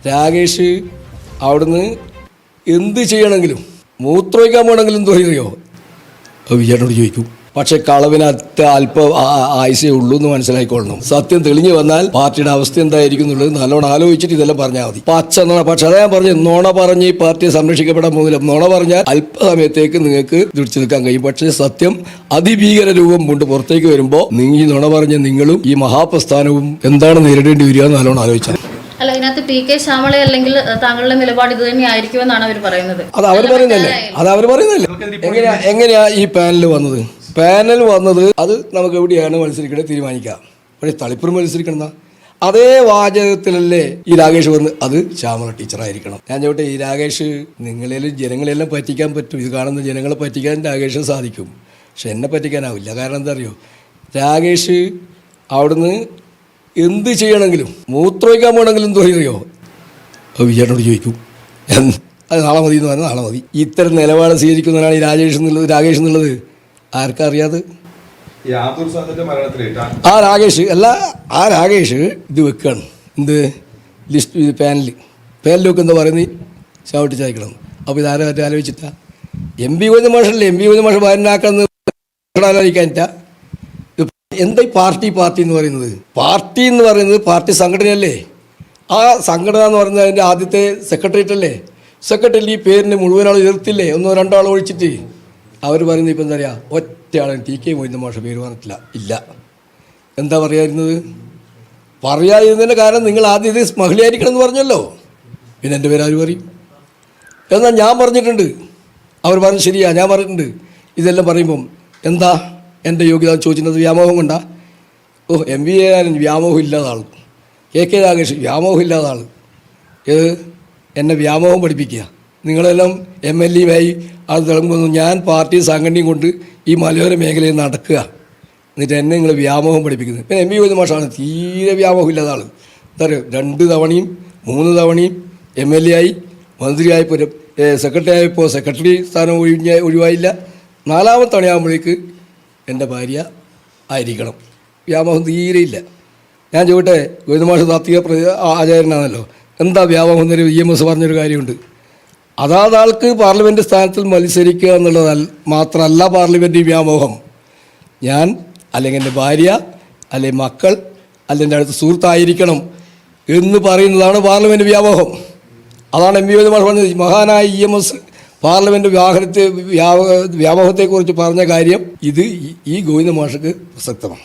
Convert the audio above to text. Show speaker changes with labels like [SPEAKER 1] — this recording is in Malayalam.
[SPEAKER 1] രാകേഷ് അവിടുന്ന് എന്ത് ചെയ്യണമെങ്കിലും മൂത്രമൊഴിക്കാൻ പോകണമെങ്കിലും തോന്നിയോ വിജയനോട് ചോദിക്കും. പക്ഷെ കളവിനകത്ത് അല്പം ആയുസേ ഉള്ളൂ എന്ന് മനസ്സിലായിക്കൊള്ളണം. സത്യം തെളിഞ്ഞു വന്നാൽ പാർട്ടിയുടെ അവസ്ഥ എന്തായിരിക്കും എന്നുള്ളത് നല്ലോണം ആലോചിച്ചിട്ട് ഇതെല്ലാം പറഞ്ഞാൽ മതി. പക്ഷെ അതാ ഞാൻ പറഞ്ഞു, നുണ പറഞ്ഞ് ഈ പാർട്ടിയെ സംരക്ഷിക്കപ്പെടാൻ മൂലം നുണ പറഞ്ഞാൽ അല്പസമയത്തേക്ക് നിങ്ങൾക്ക് പിടിച്ചു നിൽക്കാൻ കഴിയും. പക്ഷേ സത്യം അതിഭീകര രൂപം കൊണ്ട് പുറത്തേക്ക് വരുമ്പോൾ ഈ നുണ പറഞ്ഞ നിങ്ങളും ഈ മഹാപ്രസ്ഥാനവും എന്താണ് നേരിടേണ്ടി വരിക എന്ന് നല്ലോണം ആലോചിച്ചാൽ.
[SPEAKER 2] അല്ല, ഇതിനകത്ത് പി.കെ. ശ്യാമള അല്ലെങ്കിൽ താങ്കളുടെ നിലപാട് ഇത് തന്നെ ആയിരിക്കുമെന്നാണ് അവർ പറയുന്നത്.
[SPEAKER 1] അത് അവർ പറയുന്നല്ലേ. എങ്ങനെയാ ഈ പാനൽ വന്നത്? പാനൽ വന്നത് അത് നമുക്ക് എവിടെയാണ് മത്സരിക്കേണ്ടത് തീരുമാനിക്കാം. പക്ഷേ തളിപ്പുറം മത്സരിക്കണമെന്ന അതേ വാചകത്തിലല്ലേ ഈ രാകേഷ് വന്ന് അത് ശ്യാമള ടീച്ചറായിരിക്കണം. ഞാൻ ചോട്ടെ, ഈ രാകേഷ് ജനങ്ങളെല്ലാം പറ്റിക്കാൻ പറ്റും. ഇത് കാണുന്ന ജനങ്ങളെ പറ്റിക്കാൻ രാകേഷിന് സാധിക്കും. പക്ഷെ എന്നെ പറ്റിക്കാനാവില്ല. കാരണം എന്താ അറിയോ, രാകേഷ് അവിടുന്ന് എന്ത് ചെയ്യണമെങ്കിലും മൂത്രമൊഴിക്കാൻ പോകണമെങ്കിലും തോന്നിയോ വിജയനോട് ചോദിക്കും. അത് നാളെ മതി എന്ന് പറഞ്ഞാൽ നാളെ മതി. ഇത്തരം നിലപാട് സ്വീകരിക്കുന്നവരാണ് ഈ രാകേഷ് എന്നുള്ളത് ആർക്കാ അറിയാതെ? ആ രാകേഷ് ഇത് വെക്കുകയാണ്. എന്ത് ലിസ്റ്റ് പാനൽ വെക്കുന്ന പറയുന്നത് ചവിട്ടി ചായക്കണം. അപ്പോൾ ഇതാരെ മറ്റേ ആലോചിച്ചിട്ടാ എം പി ഗോവിന്ദ മാഷല്ലേ, എം പി ഗോവിന്ദ മാഷ് ഭാര്യനാക്കാന്ന് ആലോചിക്കാനിട്ടാ. എന്താ ഈ പാർട്ടി എന്ന് പറയുന്നത്? പാർട്ടി എന്ന് പറയുന്നത് പാർട്ടി സംഘടനയല്ലേ. ആ സംഘടന എന്ന് പറയുന്നത് അതിൻ്റെ ആദ്യത്തെ സെക്രട്ടേറിയറ്റ് അല്ലേ. സെക്രട്ടറിയിൽ ഈ പേരിന് മുഴുവനാൾ എതിർത്തില്ലേ, ഒന്നോ രണ്ടോ ആൾ ഒഴിച്ചിട്ട്. അവർ പറയുന്നത് ഇപ്പം എന്താ പറയുക, ഒറ്റയാളും ടി.കെ. മൊയ്തീൻ മാഷ് പേര് പറഞ്ഞിട്ടില്ല. ഇല്ല, എന്താ പറയാതിരുന്നതിൻ്റെ കാരണം നിങ്ങൾ ആദ്യം ഇത് മഹിളയായിരിക്കണം എന്ന് പറഞ്ഞല്ലോ. പിന്നെ എൻ്റെ പേര് ആര് പറയും? എന്നാൽ ഞാൻ പറഞ്ഞിട്ടുണ്ട്, അവർ പറഞ്ഞു ശരിയാ, ഞാൻ പറഞ്ഞിട്ടുണ്ട്. ഇതെല്ലാം പറയുമ്പം എന്താ എൻ്റെ യോഗ്യത ചോദിച്ചിരുന്നത് വ്യാമോഹം കൊണ്ടാ? എം വി ആരും വ്യാമോഹം ഇല്ലാത്ത ആൾ, കെ രാകേഷ് വ്യാമോഹം ഇല്ലാത്ത ആൾ. എന്നെ വ്യാമോഹം പഠിപ്പിക്കുക. നിങ്ങളെല്ലാം MLA-ആയി അത് തിളങ്ങുന്നു. ഞാൻ പാർട്ടി സംഘടനയും കൊണ്ട് ഈ മലയോര മേഖലയിൽ നടക്കുക, എന്നിട്ട് എന്നെ നിങ്ങൾ വ്യാമോഹം പഠിപ്പിക്കുന്നത്. പിന്നെ എം പി ഗോവിന്ദ മാഷാണ് തീരെ വ്യാമോഹം ഇല്ലാത്ത ആൾ. എന്താ പറയുക, 2 തവണയും 3 തവണയും MLA ആയി, മന്ത്രിയായപ്പോൾ സെക്രട്ടറി ആയപ്പോൾ സെക്രട്ടറി സ്ഥാനം ഒഴിവായില്ല. 4ാമത്തെ തവണയാകുമ്പോഴേക്ക് എൻ്റെ ഭാര്യ ആയിരിക്കണം. വ്യാമോഹം തീരെയില്ല. ഞാൻ ചോദിട്ടെ, ഗോവിന്ദ മാഷ് താത്വിക ആചാര്യനാണല്ലോ, എന്താ വ്യാമോഹം എന്നൊരു EMS പറഞ്ഞൊരു കാര്യമുണ്ട്. അതാത് ആൾക്ക് പാർലമെൻറ്റ് സ്ഥാനത്തിൽ മത്സരിക്കുക എന്നുള്ളത് മാത്രമല്ല പാർലമെൻറ്റ് വ്യാമോഹം. ഞാൻ അല്ലെങ്കിൽ എൻ്റെ ഭാര്യ അല്ലെങ്കിൽ മക്കൾ അല്ലെങ്കിൽ എൻ്റെ അടുത്ത് സുഹൃത്തായിരിക്കണം എന്ന് പറയുന്നതാണ് പാർലമെൻറ്റ് വ്യാമോഹം. അതാണ് എം പി ഗോവിന്ദ മാഷ് പറഞ്ഞത്. മഹാനായ EMS പാർലമെൻറ്റ് വ്യാമോഹത്തെക്കുറിച്ച് പറഞ്ഞ കാര്യം ഇത് ഈ ഗോവിന്ദ മാഷക്ക് പ്രസക്തമാണ്.